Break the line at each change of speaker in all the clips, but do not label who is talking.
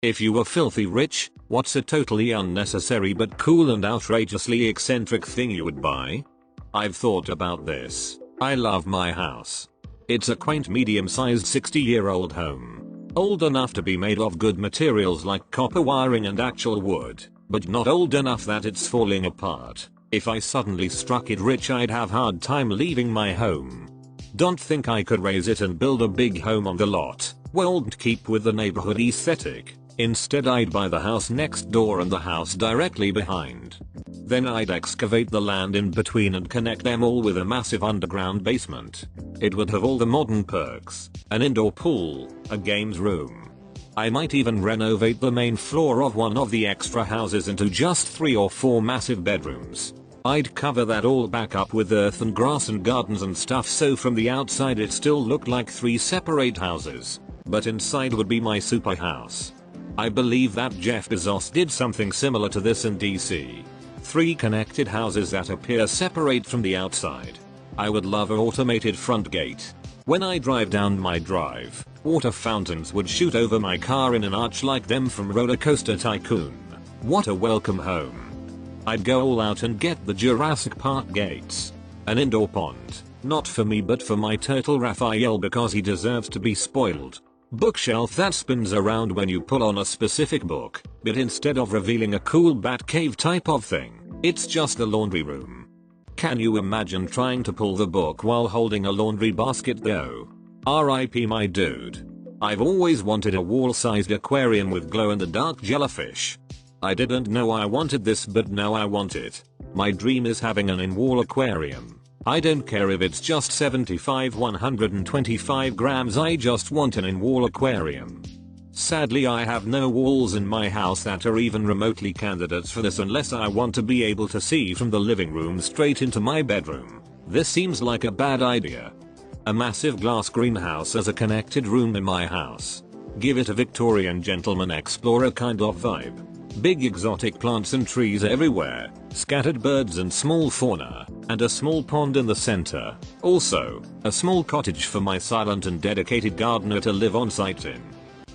If you were filthy rich, what's a totally unnecessary but cool and outrageously eccentric thing you would buy? I've thought about this. I love my house. It's a quaint medium-sized 60-year-old home. Old enough to be made of good materials like copper wiring and actual wood, but not old enough that it's falling apart. If I suddenly struck it rich, I'd have hard time leaving my home. Don't think I could raise it and build a big home on the lot. Won't keep with the neighborhood aesthetic. Instead, I'd buy the house next door and the house directly behind. Then I'd excavate the land in between and connect them all with a massive underground basement. It would have all the modern perks, an indoor pool, a games room. I might even renovate the main floor of one of the extra houses into just 3 or 4 massive bedrooms. I'd cover that all back up with earth and grass and gardens and stuff, so from the outside it still looked like 3 separate houses, but inside would be my super house. I believe that Jeff Bezos did something similar to this in DC. 3 connected houses that appear separate from the outside. I would love an automated front gate. When I drive down my drive, water fountains would shoot over my car in an arch like them from Roller Coaster Tycoon. What a welcome home. I'd go all out and get the Jurassic Park gates. An indoor pond, not for me but for my turtle Raphael because he deserves to be spoiled. Bookshelf that spins around when you pull on a specific book, but instead of revealing a cool bat cave type of thing, it's just a laundry room. Can you imagine trying to pull the book while holding a laundry basket though? RIP my dude. I've always wanted a wall-sized aquarium with glow-in-the-dark jellyfish. I didn't know I wanted this, but now I want it. My dream is having an in-wall aquarium. I don't care if it's just 125 grams, I just want an in-wall aquarium. Sadly, I have no walls in my house that are even remotely candidates for this unless I want to be able to see from the living room straight into my bedroom. This seems like a bad idea. A massive glass greenhouse as a connected room in my house. Give it a Victorian gentleman explorer kind of vibe. Big exotic plants and trees everywhere, scattered birds and small fauna, and a small pond in the center. Also, a small cottage for my silent and dedicated gardener to live on site in.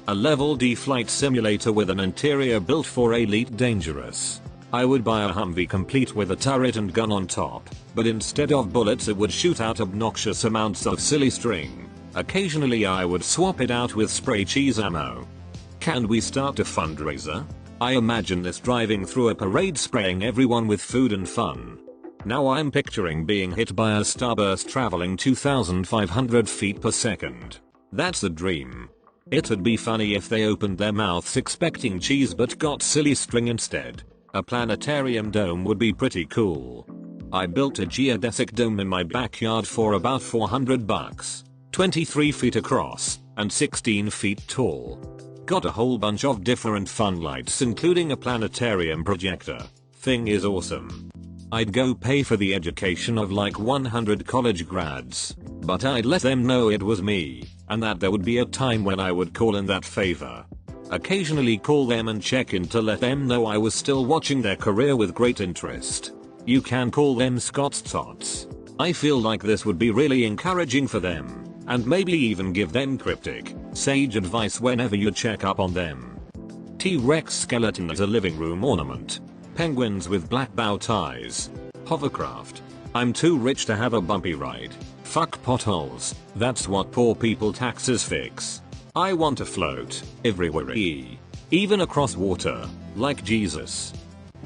A level D flight simulator with an interior built for Elite Dangerous. I would buy a Humvee complete with a turret and gun on top, but instead of bullets it would shoot out obnoxious amounts of silly string. Occasionally I would swap it out with spray cheese ammo. Can we start a fundraiser? I imagine this driving through a parade spraying everyone with food and fun. Now I'm picturing being hit by a starburst traveling 2,500 feet per second. That's a dream. It'd be funny if they opened their mouths expecting cheese but got silly string instead. A planetarium dome would be pretty cool. I built a geodesic dome in my backyard for about $400. 23 feet across and 16 feet tall. Got a whole bunch of different fun lights including a planetarium projector. Thing is awesome. I'd go pay for the education of like 100 college grads, but I'd let them know it was me, and that there would be a time when I would call in that favor. Occasionally call them and check in to let them know I was still watching their career with great interest. You can call them Scott's Tots. I feel like this would be really encouraging for them, and maybe even give them cryptic, sage advice whenever you check up on them. T-Rex skeleton as a living room ornament. Penguins with black bow ties. Hovercraft. I'm too rich to have a bumpy ride. Fuck potholes, that's what poor people taxes fix. I want to float, everywhere, even across water, like Jesus.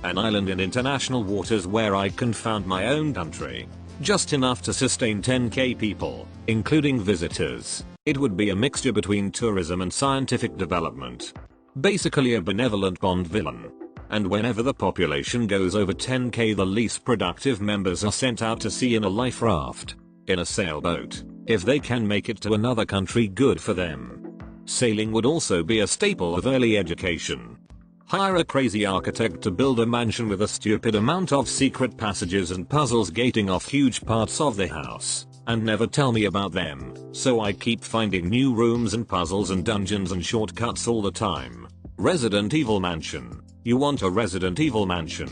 An island in international waters where I can found my own country. Just enough to sustain 10k people, including visitors. It would be a mixture between tourism and scientific development. Basically a benevolent Bond villain. And whenever the population goes over 10k, the least productive members are sent out to sea in a life raft. In a sailboat. If they can make it to another country, good for them. Sailing would also be a staple of early education. Hire a crazy architect to build a mansion with a stupid amount of secret passages and puzzles gating off huge parts of the house, and never tell me about them, so I keep finding new rooms and puzzles and dungeons and shortcuts all the time. Resident Evil Mansion. You want a Resident Evil mansion.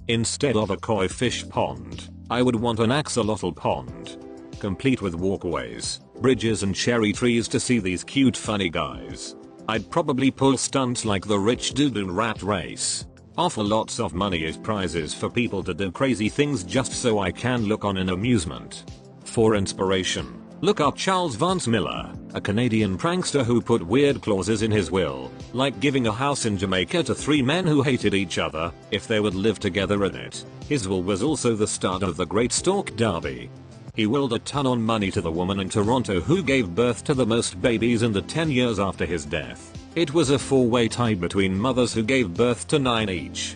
Instead of a koi fish pond, I would want an axolotl pond. Complete with walkways, bridges and cherry trees to see these cute funny guys. I'd probably pull stunts like the rich dude in Rat Race. Offer lots of money as prizes for people to do crazy things just so I can look on in amusement. For inspiration, look up Charles Vance Miller, a Canadian prankster who put weird clauses in his will, like giving a house in Jamaica to 3 men who hated each other if they would live together in it. His will was also the start of the Great Stork Derby. He willed a ton of money to the woman in Toronto who gave birth to the most babies in the 10 years after his death. It was a 4-way tie between mothers who gave birth to 9 each.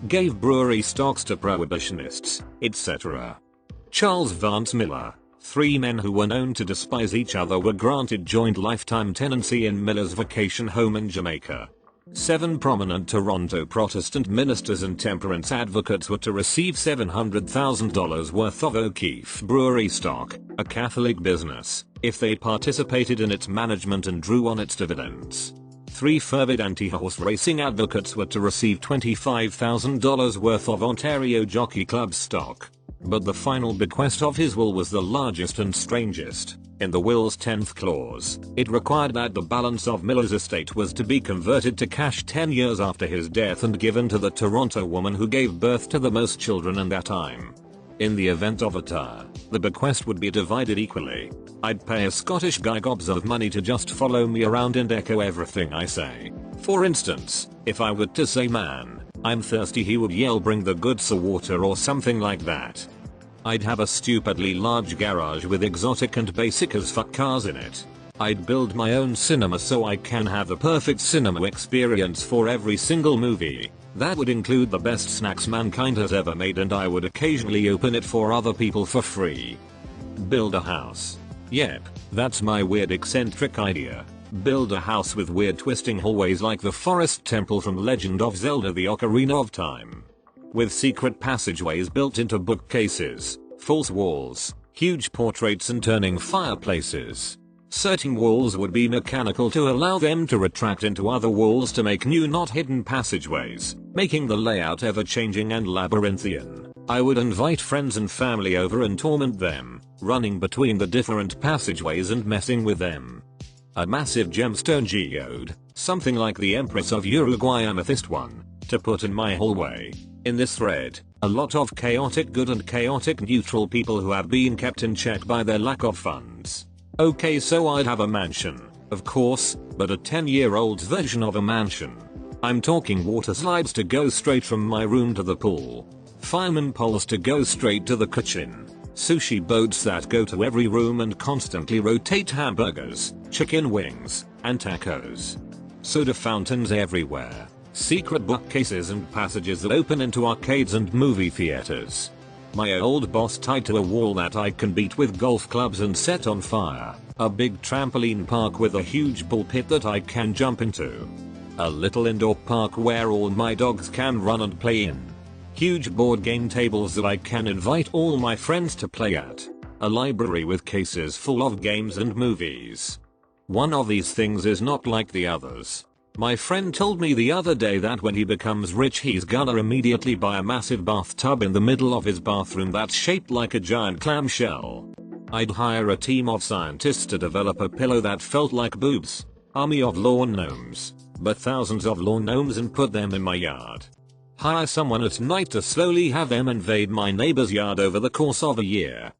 Gave brewery stocks to prohibitionists, etc. Charles Vance Miller. 3 men who were known to despise each other were granted joint lifetime tenancy in Miller's vacation home in Jamaica. 7 prominent Toronto Protestant ministers and temperance advocates were to receive $700,000 worth of O'Keefe Brewery stock, a Catholic business, if they participated in its management and drew on its dividends. 3 fervid anti-horse racing advocates were to receive $25,000 worth of Ontario Jockey Club stock. But the final bequest of his will was the largest and strangest. In the will's 10th clause, it required that the balance of Miller's estate was to be converted to cash 10 years after his death and given to the Toronto woman who gave birth to the most children in that time. In the event of a tie, the bequest would be divided equally. I'd pay a Scottish guy gobs of money to just follow me around and echo everything I say. For instance, if I were to say "man, I'm thirsty," he would yell "bring the goods or water" or something like that. I'd have a stupidly large garage with exotic and basic as fuck cars in it. I'd build my own cinema so I can have the perfect cinema experience for every single movie. That would include the best snacks mankind has ever made, and I would occasionally open it for other people for free. Build a house. Yep, that's my weird eccentric idea. Build a house with weird twisting hallways like the Forest Temple from Legend of Zelda: The Ocarina of Time. With secret passageways built into bookcases, false walls, huge portraits and turning fireplaces. Certain walls would be mechanical to allow them to retract into other walls to make new not hidden passageways, making the layout ever changing and labyrinthian. I would invite friends and family over and torment them, running between the different passageways and messing with them. A massive gemstone geode, something like the Empress of Uruguay amethyst one, to put in my hallway. In this thread, a lot of chaotic good and chaotic neutral people who have been kept in check by their lack of funds. Okay, so I'd have a mansion, of course, but a 10-year-old version of a mansion. I'm talking water slides to go straight from my room to the pool. Fireman poles to go straight to the kitchen. Sushi boats that go to every room and constantly rotate hamburgers, chicken wings, and tacos. Soda fountains everywhere. Secret bookcases and passages that open into arcades and movie theaters. My old boss tied to a wall that I can beat with golf clubs and set on fire. A big trampoline park with a huge ball pit that I can jump into. A little indoor park where all my dogs can run and play in. Huge board game tables that I can invite all my friends to play at. A library with cases full of games and movies. One of these things is not like the others. My friend told me the other day that when he becomes rich he's gonna immediately buy a massive bathtub in the middle of his bathroom that's shaped like a giant clamshell. I'd hire a team of scientists to develop a pillow that felt like boobs. Army of lawn gnomes, but thousands of lawn gnomes, and put them in my yard. Hire someone at night to slowly have them invade my neighbor's yard over the course of a year.